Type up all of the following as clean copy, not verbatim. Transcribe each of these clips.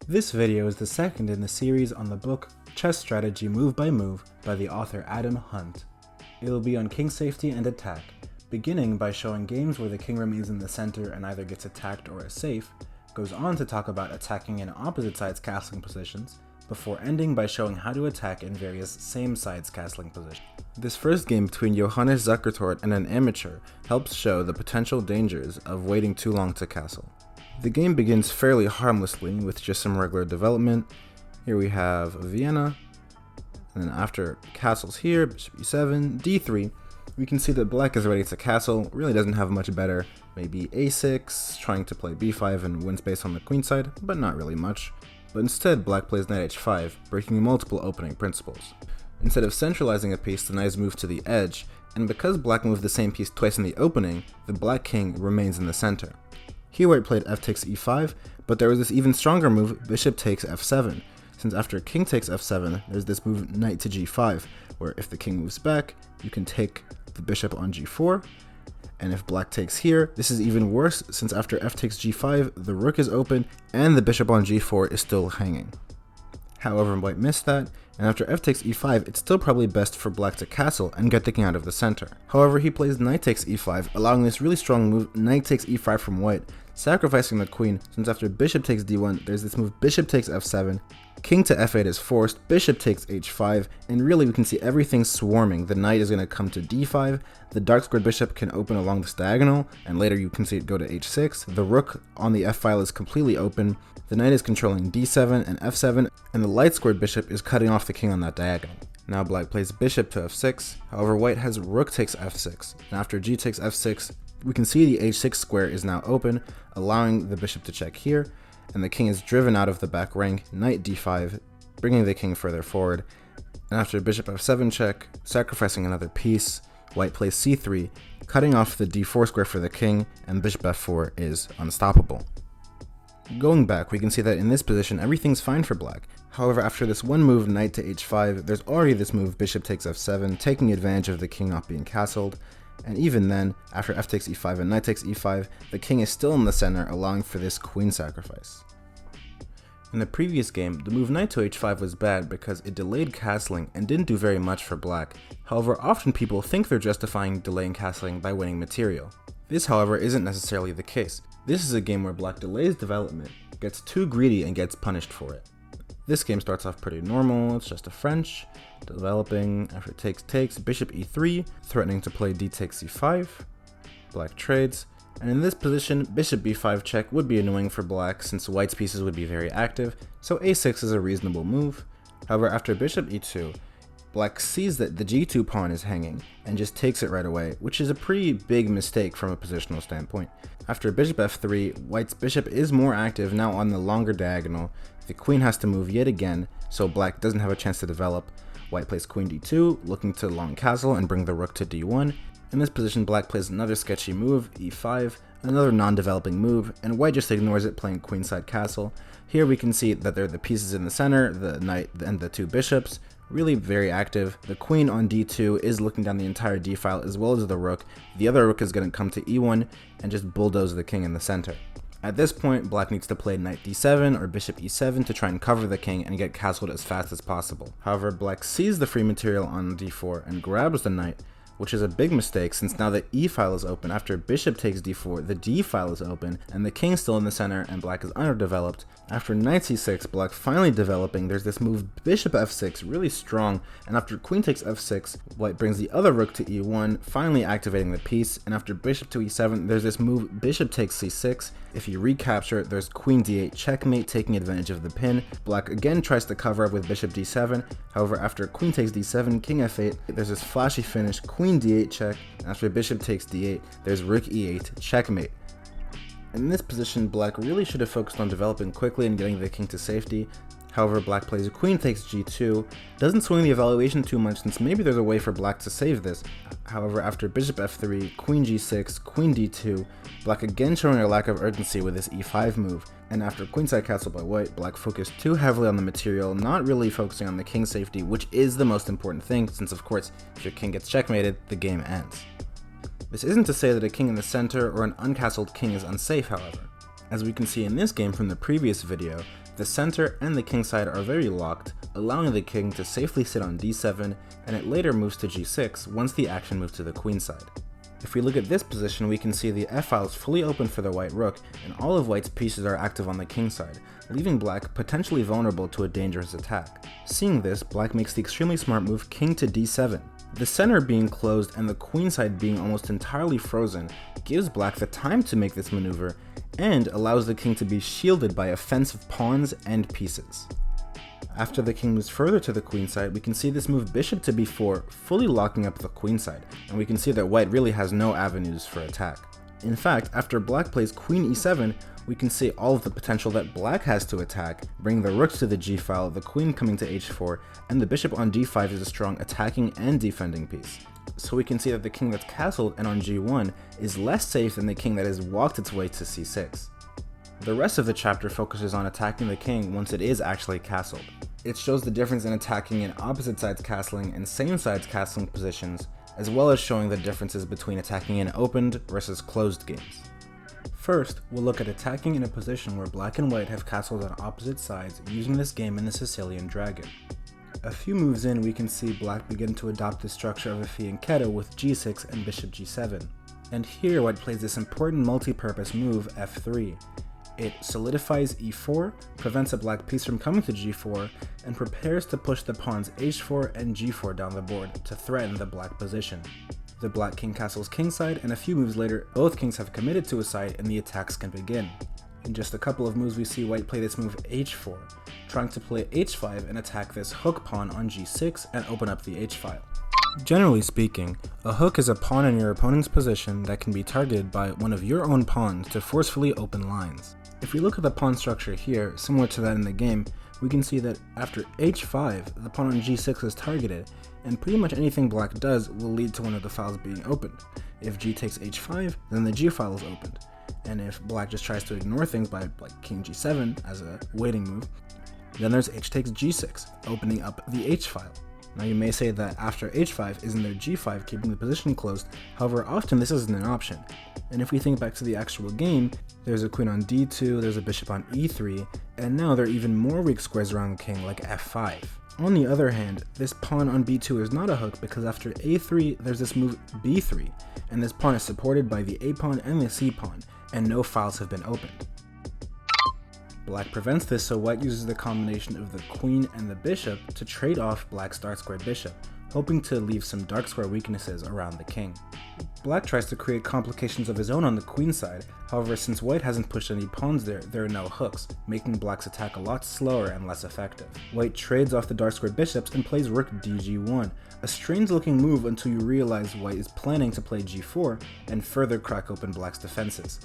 This video is the second in the series on the book Chess Strategy Move by Move by the author Adam Hunt. It will be on king safety and attack, beginning by showing games where the king remains in the center and either gets attacked or is safe, goes on to talk about attacking in opposite sides castling positions, before ending by showing how to attack in various same sides castling positions. This first game between Johannes Zukertort and an amateur helps show the potential dangers of waiting too long to castle. The game begins fairly harmlessly with just some regular development. Here we have Vienna, and then after castles here, bishop e7, d3, we can see that black is ready to castle, really doesn't have much better, maybe a6, trying to play b5 and win space on the queen side, but not really much. But instead black plays knight h5, breaking multiple opening principles. Instead of centralizing a piece, the knight is moved to the edge, and because black moved the same piece twice in the opening, the black king remains in the center. Here white played f takes e5, but there was this even stronger move, bishop takes f7, since after king takes f7, there's this move knight to g5, where if the king moves back, you can take the bishop on g4, and if black takes here, this is even worse, since after f takes g5, the rook is open, and the bishop on g4 is still hanging. However, white missed that, and after f takes e5, it's still probably best for black to castle and get the king out of the center. However, he plays knight takes e5, allowing this really strong move, knight takes e5 from white, sacrificing the queen, since after bishop takes d1, there's this move bishop takes f7, king to f8 is forced, bishop takes h5, and really we can see everything swarming. The knight is going to come to d5, the dark squared bishop can open along this diagonal, and later you can see it go to h6, the rook on the f-file is completely open, the knight is controlling d7 and f7, and the light squared bishop is cutting off the king on that diagonal. Now black plays bishop to f6, however white has rook takes f6, and after g takes f6, we can see the h6 square is now open, allowing the bishop to check here, and the king is driven out of the back rank, knight d5, bringing the king further forward, and after bishop f7 check, sacrificing another piece, white plays c3, cutting off the d4 square for the king, and bishop f4 is unstoppable. Going back, we can see that in this position everything's fine for black. However, after this one move knight to h5, there's already this move bishop takes f7, taking advantage of the king not being castled, and even then, after f takes e5 and knight takes e5, the king is still in the center, allowing for this queen sacrifice. In the previous game, the move knight to h5 was bad because it delayed castling and didn't do very much for black. However, often people think they're justifying delaying castling by winning material. This, however, isn't necessarily the case. This is a game where black delays development, gets too greedy, and gets punished for it. This game starts off pretty normal, it's just a French, developing, after takes, bishop e3, threatening to play d takes c5, black trades, and in this position, bishop b5 check would be annoying for black since white's pieces would be very active, so a6 is a reasonable move. However, after bishop e2, black sees that the g2 pawn is hanging and just takes it right away, which is a pretty big mistake from a positional standpoint. After bishop f3, white's bishop is more active now on the longer diagonal. The queen has to move yet again, so black doesn't have a chance to develop. White plays queen d2, looking to long castle and bring the rook to d1. In this position, black plays another sketchy move, e5, another non-developing move, and white just ignores it, playing queenside castle. Here we can see that there are the pieces in the center, the knight and the two bishops, really very active. The queen on d2 is looking down the entire d-file as well as the rook. The other rook is going to come to e1 and just bulldoze the king in the center. At this point, black needs to play knight d7 or bishop e7 to try and cover the king and get castled as fast as possible. However, black sees the free material on d4 and grabs the knight, which is a big mistake since now the e-file is open. After bishop takes d4, the d-file is open, and the king's still in the center and black is underdeveloped. After knight c6, black finally developing, there's this move bishop f6, really strong, and after queen takes f6, white brings the other rook to e1, finally activating the piece, and after bishop to e7, there's this move bishop takes c6. If you recapture, there's queen d8 checkmate, taking advantage of the pin. Black again tries to cover up with bishop d7, however after queen takes d7, king f8, there's this flashy finish, queen d8 check, and after bishop takes d8, there's rook e8 checkmate. In this position, black really should have focused on developing quickly and getting the king to safety. However, black plays queen takes g2, doesn't swing the evaluation too much since maybe there's a way for black to save this. However, after bishop f3, queen g6, queen d2, black again showing a lack of urgency with this e5 move, and after queenside castle by white, black focused too heavily on the material, not really focusing on the king's safety, which is the most important thing since of course if your king gets checkmated, the game ends. This isn't to say that a king in the center or an uncastled king is unsafe, however. As we can see in this game from the previous video, The center and the king side are very locked, allowing the king to safely sit on d7, and it later moves to g6 once the action moves to the queen side. If we look at this position, we can see the f-file is fully open for the white rook, and all of white's pieces are active on the king side, leaving black potentially vulnerable to a dangerous attack. Seeing this, black makes the extremely smart move king to d7. The center being closed and the queen side being almost entirely frozen gives black the time to make this maneuver, and allows the king to be shielded by offensive pawns and pieces. After the king moves further to the queen side, we can see this move bishop to b4, fully locking up the queen side, and we can see that white really has no avenues for attack. In fact, after black plays queen e7, we can see all of the potential that black has to attack, bringing the rooks to the g-file, the queen coming to h4, and the bishop on d5 is a strong attacking and defending piece. So we can see that the king that's castled and on g1 is less safe than the king that has walked its way to c6. The rest of the chapter focuses on attacking the king once it is actually castled. It shows the difference in attacking in opposite sides castling and same sides castling positions, as well as showing the differences between attacking in opened versus closed games. First, we'll look at attacking in a position where black and white have castled on opposite sides using this game in the Sicilian Dragon. A few moves in, we can see black begin to adopt the structure of a fianchetto with g6 and bishop g7. And here white plays this important multi-purpose move f3. It solidifies e4, prevents a black piece from coming to g4, and prepares to push the pawns h4 and g4 down the board to threaten the black position. The black king castles kingside, and a few moves later, both kings have committed to a side and the attacks can begin. In just a couple of moves we see white play this move h4, trying to play h5 and attack this hook pawn on g6 and open up the h-file. Generally speaking, a hook is a pawn in your opponent's position that can be targeted by one of your own pawns to forcefully open lines. If we look at the pawn structure here, similar to that in the game, we can see that after h5, the pawn on g6 is targeted, and pretty much anything black does will lead to one of the files being opened. If g takes h5, then the g file is opened, and if black just tries to ignore things by like king g7 as a waiting move, then there's h takes g6, opening up the h file. Now you may say that after h5 isn't there g5 keeping the position closed, however often this isn't an option. And if we think back to the actual game, there's a queen on d2, there's a bishop on e3, and now there are even more weak squares around the king like f5. On the other hand, this pawn on b2 is not a hook because after a3 there's this move b3, and this pawn is supported by the a pawn and the c pawn, and no files have been opened. Black prevents this, so white uses the combination of the queen and the bishop to trade off black's dark square bishop, hoping to leave some dark square weaknesses around the king. Black tries to create complications of his own on the queen side, however since white hasn't pushed any pawns there are no hooks, making black's attack a lot slower and less effective. White trades off the dark square bishops and plays rook dg1, a strange looking move until you realize white is planning to play g4 and further crack open black's defenses.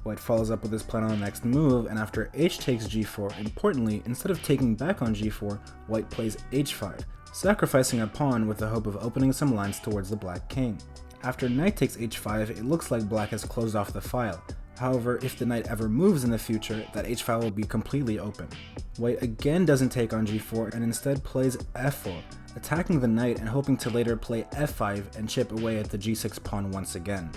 White follows up with his plan on the next move, and after h takes g4, importantly, instead of taking back on g4, white plays h5, sacrificing a pawn with the hope of opening some lines towards the black king. After knight takes h5, it looks like black has closed off the file. However, if the knight ever moves in the future, that h-file will be completely open. White again doesn't take on g4 and instead plays f4, attacking the knight and hoping to later play f5 and chip away at the g6 pawn once again.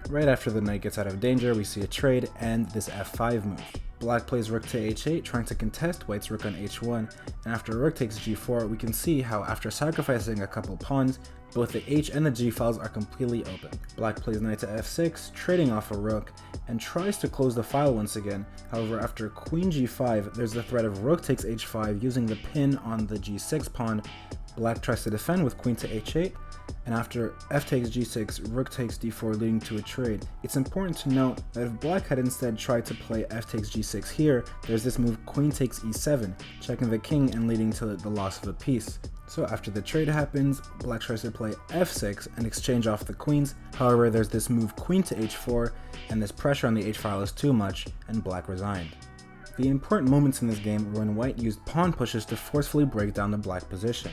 Right after the knight gets out of danger, we see a trade and this f5 move. Black plays rook to h8, trying to contest white's rook on h1, and after rook takes g4, we can see how after sacrificing a couple pawns, both the h and the g files are completely open. Black plays knight to f6, trading off a rook, and tries to close the file once again. However, after queen g5, there's the threat of rook takes h5 using the pin on the g6 pawn. Black tries to defend with queen to h8, and after f takes g6, rook takes d4 leading to a trade. It's important to note that if black had instead tried to play f takes g6 here, there's this move queen takes e7, checking the king and leading to the loss of a piece. So after the trade happens, black tries to play f6 and exchange off the queens. However, there's this move queen to h4, and this pressure on the h-file is too much, and black resigned. The important moments in this game were when white used pawn pushes to forcefully break down the black position.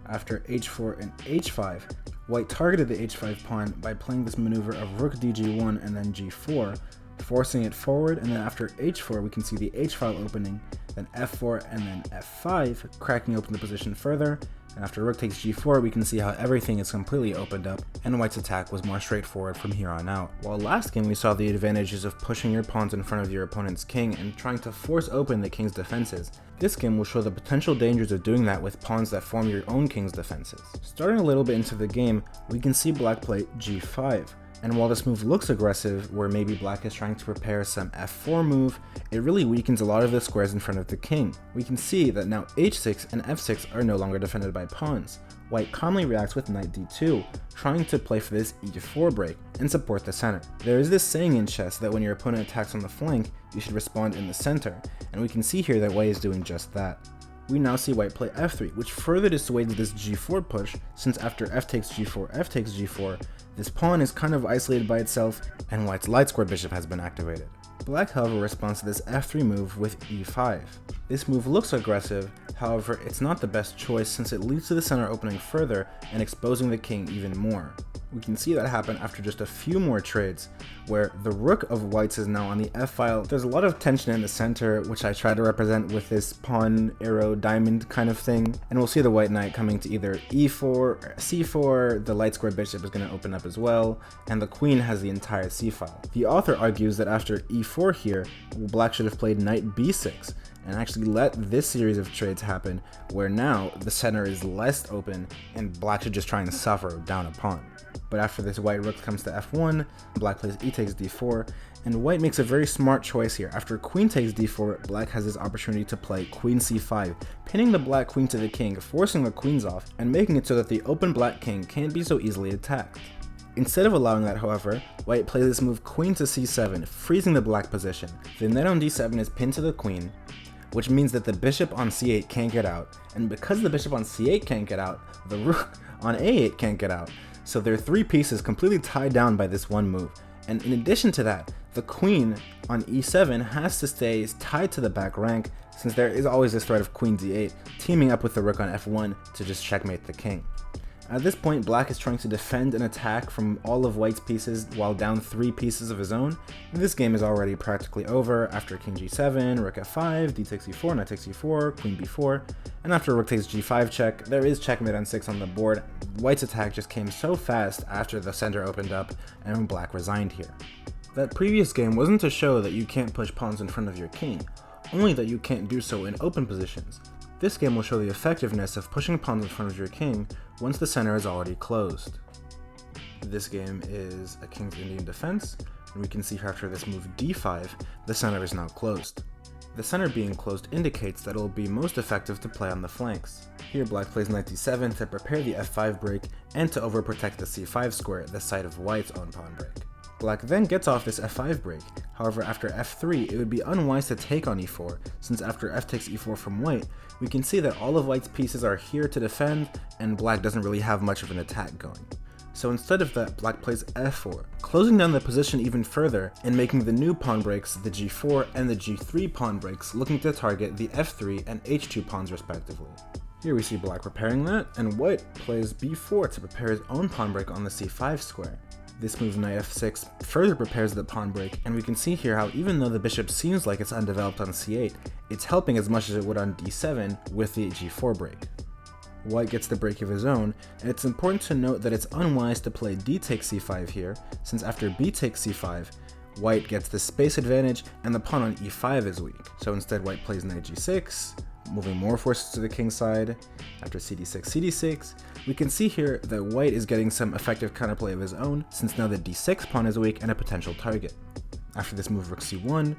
After h4 and h5, white targeted the h5 pawn by playing this maneuver of rook dg1 and then g4, forcing it forward, and then after h4 we can see the h file opening, then f4 and then f5, cracking open the position further, and after rook takes g4 we can see how everything is completely opened up, and white's attack was more straightforward from here on out. While last game we saw the advantages of pushing your pawns in front of your opponent's king and trying to force open the king's defenses, this game will show the potential dangers of doing that with pawns that form your own king's defenses. Starting a little bit into the game, we can see black play g5. And while this move looks aggressive, where maybe black is trying to prepare some f4 move, it really weakens a lot of the squares in front of the king. We can see that now h6 and f6 are no longer defended by pawns. White calmly reacts with knight d2, trying to play for this e4 break and support the center. There is this saying in chess that when your opponent attacks on the flank, you should respond in the center, and we can see here that white is doing just that. We now see white play f3, which further dissuades this g4 push, since after f takes g4, f takes g4, this pawn is kind of isolated by itself, and white's light square bishop has been activated. Black, however, responds to this f3 move with e5. This move looks aggressive, however, it's not the best choice since it leads to the center opening further and exposing the king even more. We can see that happen after just a few more trades, where the rook of white's is now on the f-file. There's a lot of tension in the center, which I try to represent with this pawn, arrow, diamond kind of thing, and we'll see the white knight coming to either e4 or c4, the light square bishop is going to open up as well, and the queen has the entire c-file. The author argues that after e4 here, black should have played knight b6, and actually let this series of trades happen, where now the center is less open and black should just try and suffer down a pawn. But after this, white rook comes to f1, black plays e takes d4, and white makes a very smart choice here. After queen takes d4, black has this opportunity to play queen c5, pinning the black queen to the king, forcing the queens off, and making it so that the open black king can't be so easily attacked. Instead of allowing that, however, white plays this move queen to c7, freezing the black position. The knight on d7 is pinned to the queen, which means that the bishop on c8 can't get out, and because the bishop on c8 can't get out, the rook on a8 can't get out. So there are three pieces completely tied down by this one move. And in addition to that, the queen on e7 has to stay tied to the back rank, since there is always this threat of queen d8 teaming up with the rook on f1 to just checkmate the king. At this point, black is trying to defend an attack from all of white's pieces while down 3 pieces of his own, and this game is already practically over after king g7, rook f5, d takes e4, knight takes e4, queen b4, and after rook takes g5 check, there is checkmate on 6 on the board. White's attack just came so fast after the center opened up and black resigned here. That previous game wasn't to show that you can't push pawns in front of your king, only that you can't do so in open positions. This game will show the effectiveness of pushing pawns in front of your king once the center is already closed. This game is a King's Indian defense, and we can see here after this move d5, the center is now closed. The center being closed indicates that it will be most effective to play on the flanks. Here black plays knight d7 to prepare the f5 break and to overprotect the c5 square, the site of white's own pawn break. Black then gets off this f5 break, however after f3 it would be unwise to take on e4, since after f takes e4 from white, we can see that all of white's pieces are here to defend and black doesn't really have much of an attack going. So instead of that, black plays f4, closing down the position even further and making the new pawn breaks, the g4 and the g3 pawn breaks, looking to target the f3 and h2 pawns respectively. Here we see black preparing that, and white plays b4 to prepare his own pawn break on the c5 square. This move knight f6 further prepares the pawn break, and we can see here how even though the bishop seems like it's undeveloped on c8, it's helping as much as it would on d7 with the g4 break. White gets the break of his own, and it's important to note that it's unwise to play d takes c5 here, since after b takes c5, white gets the space advantage and the pawn on e5 is weak. So instead white plays knight g6, moving more forces to the king's side. After cd6, cd6, we can see here that white is getting some effective counterplay of his own, since now the d6 pawn is weak and a potential target. After this move rook c1,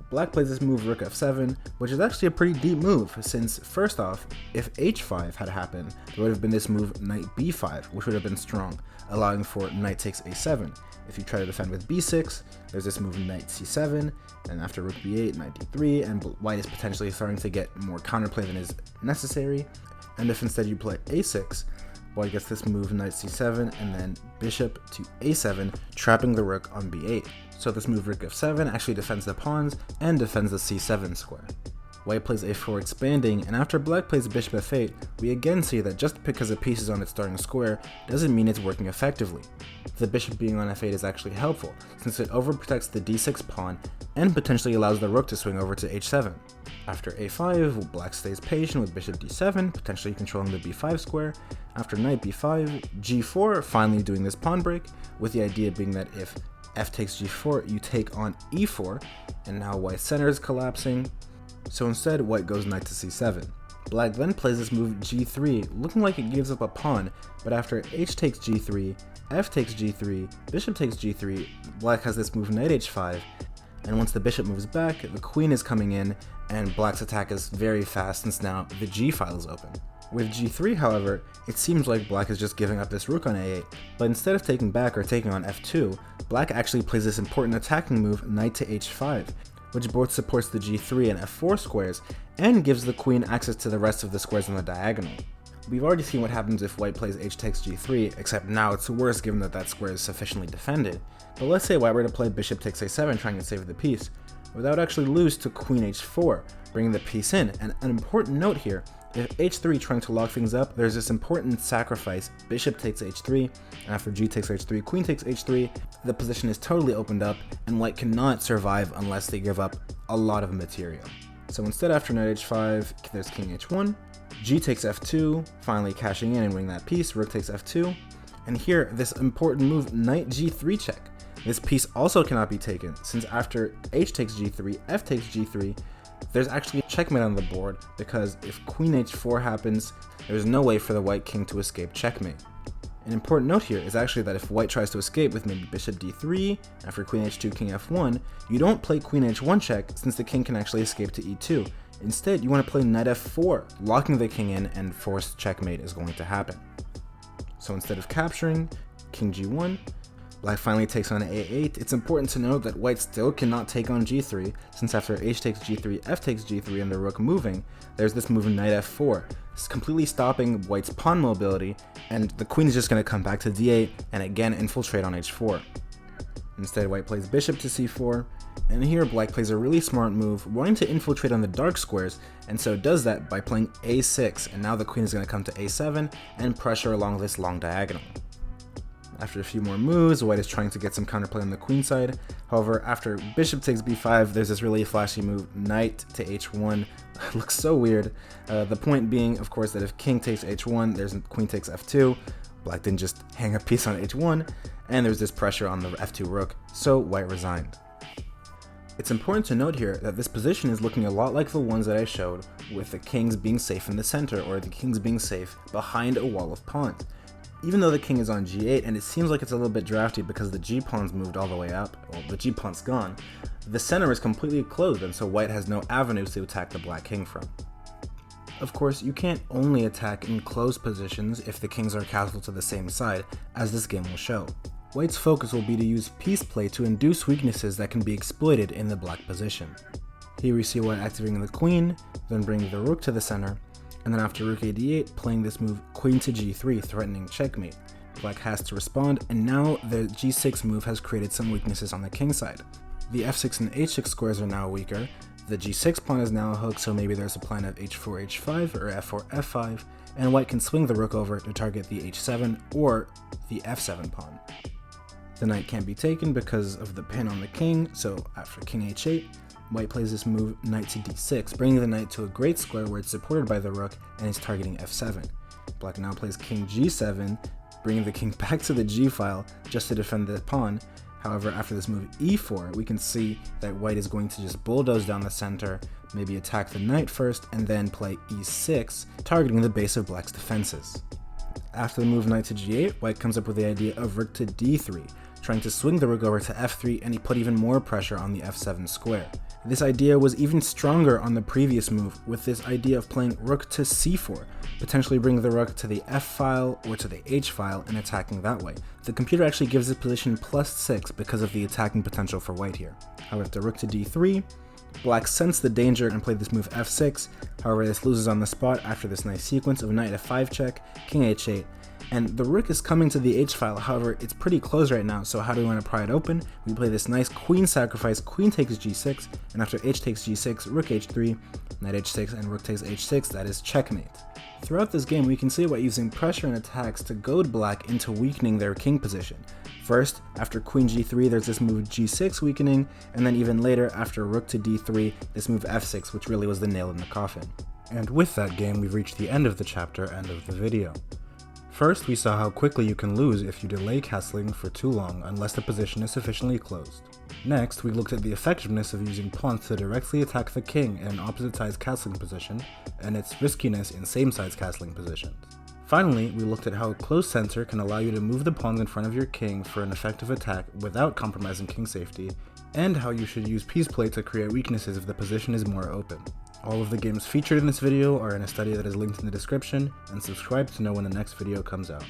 black plays this move rook f7, which is actually a pretty deep move, since first off, if h5 had happened, there would have been this move knight b5, which would have been strong, allowing for knight takes a7. If you try to defend with b6, there's this move knight c7, and after rook b8, knight d3, and white is potentially starting to get more counterplay than is necessary. And if instead you play a6, white gets this move knight c7 and then bishop to a7, trapping the rook on b8. So this move rook f7 actually defends the pawns and defends the c7 square. White plays a4 expanding, and after black plays bishop f8, we again see that just because a piece is on its starting square doesn't mean it's working effectively. The bishop being on f8 is actually helpful, since it overprotects the d6 pawn and potentially allows the rook to swing over to h7. After a5, black stays patient with bishop d7, potentially controlling the b5 square. After knight b5, g4, finally doing this pawn break, with the idea being that if f takes g4, you take on e4, and now white's center is collapsing. So instead, white goes knight to c7. Black then plays this move g3, looking like it gives up a pawn, but after h takes g3, f takes g3, bishop takes g3, black has this move knight h5, and once the bishop moves back, the queen is coming in, and black's attack is very fast since now the g file is open. With g3, however, it seems like black is just giving up this rook on a8, but instead of taking back or taking on f2, black actually plays this important attacking move knight to h5, which both supports the g3 and f4 squares, and gives the queen access to the rest of the squares on the diagonal. We've already seen what happens if white plays h takes g3, except now it's worse given that that square is sufficiently defended. But let's say white were to play bishop takes a7 trying to save the piece, without actually lose to queen h4, bringing the piece in. And an important note here, if h3 trying to lock things up, there's this important sacrifice, bishop takes h3, and after g takes h3, queen takes h3, the position is totally opened up, and white cannot survive unless they give up a lot of material. So instead, after knight h5, there's king h1, g takes f2, finally cashing in and winning that piece, rook takes f2, and here, this important move, knight g3 check. This piece also cannot be taken, since after h takes g3, f takes g3, there's actually a checkmate on the board, because if queen h4 happens, there's no way for the white king to escape checkmate. An important note here is actually that if white tries to escape with maybe bishop d3, after queen h2, king f1, you don't play queen h1 check, since the king can actually escape to e2. Instead, you want to play knight f4, locking the king in, and forced checkmate is going to happen. So instead of capturing, king g1, black finally takes on a8. It's important to note that white still cannot take on g3, since after h takes g3, f takes g3, and the rook moving, there's this move knight f4. It's completely stopping white's pawn mobility, and the queen is just going to come back to d8 and again infiltrate on h4. Instead, white plays bishop to c4, and here black plays a really smart move, wanting to infiltrate on the dark squares, and so does that by playing a6, and now the queen is going to come to a7 and pressure along this long diagonal. After a few more moves, white is trying to get some counterplay on the queen side. However, after bishop takes b5, there's this really flashy move, knight to h1. It looks so weird. The point being, of course, that if king takes h1, there's queen takes f2. Black didn't just hang a piece on h1, and there's this pressure on the f2 rook, so white resigned. It's important to note here that this position is looking a lot like the ones that I showed, with the kings being safe in the center, or the kings being safe behind a wall of pawns. Even though the king is on g8, and it seems like it's a little bit drafty because the g-pawn's moved all the way up, well, the g-pawn's gone, the center is completely closed, and so white has no avenues to attack the black king from. Of course, you can't only attack in closed positions if the kings are castled to the same side, as this game will show. White's focus will be to use piece play to induce weaknesses that can be exploited in the black position. Here we see white activating the queen, then bringing the rook to the center, and then after rook ad8, playing this move queen to g3, threatening checkmate. Black has to respond, and now the g6 move has created some weaknesses on the king side. The f6 and h6 squares are now weaker, the g6 pawn is now a hook, so maybe there's a plan of h4 h5 or f4 f5, and white can swing the rook over to target the h7 or the f7 pawn. The knight can't be taken because of the pin on the king, so after king h8, white plays this move knight to d6, bringing the knight to a great square where it's supported by the rook and is targeting f7. Black now plays king g7, bringing the king back to the g file just to defend the pawn. However, after this move e4, we can see that white is going to just bulldoze down the center, maybe attack the knight first, and then play e6, targeting the base of black's defenses. After the move knight to g8, white comes up with the idea of rook to d3, trying to swing the rook over to f3, and he put even more pressure on the f7 square. This idea was even stronger on the previous move, with this idea of playing rook to c4, potentially bringing the rook to the f file or to the h file and attacking that way. The computer actually gives this position +6 because of the attacking potential for white here. However, after rook to d3, black sensed the danger and played this move f6, however this loses on the spot after this nice sequence of knight f5 check, king h8, And the rook is coming to the h-file, however it's pretty close right now, so how do we want to pry it open? We play this nice queen sacrifice, queen takes g6, and after h takes g6, rook h3, knight h6, and rook takes h6, that is checkmate. Throughout this game, we can see about using pressure and attacks to goad black into weakening their king position. First, after queen g3, there's this move g6 weakening, and then even later, after rook to d3, this move f6, which really was the nail in the coffin. And with that game, we've reached the end of the chapter and of the video. First, we saw how quickly you can lose if you delay castling for too long unless the position is sufficiently closed. Next, we looked at the effectiveness of using pawns to directly attack the king in an opposite side's castling position, and its riskiness in same side's castling positions. Finally, we looked at how a closed center can allow you to move the pawns in front of your king for an effective attack without compromising king safety, and how you should use piece play to create weaknesses if the position is more open. All of the games featured in this video are in a study that is linked in the description, and subscribe to know when the next video comes out.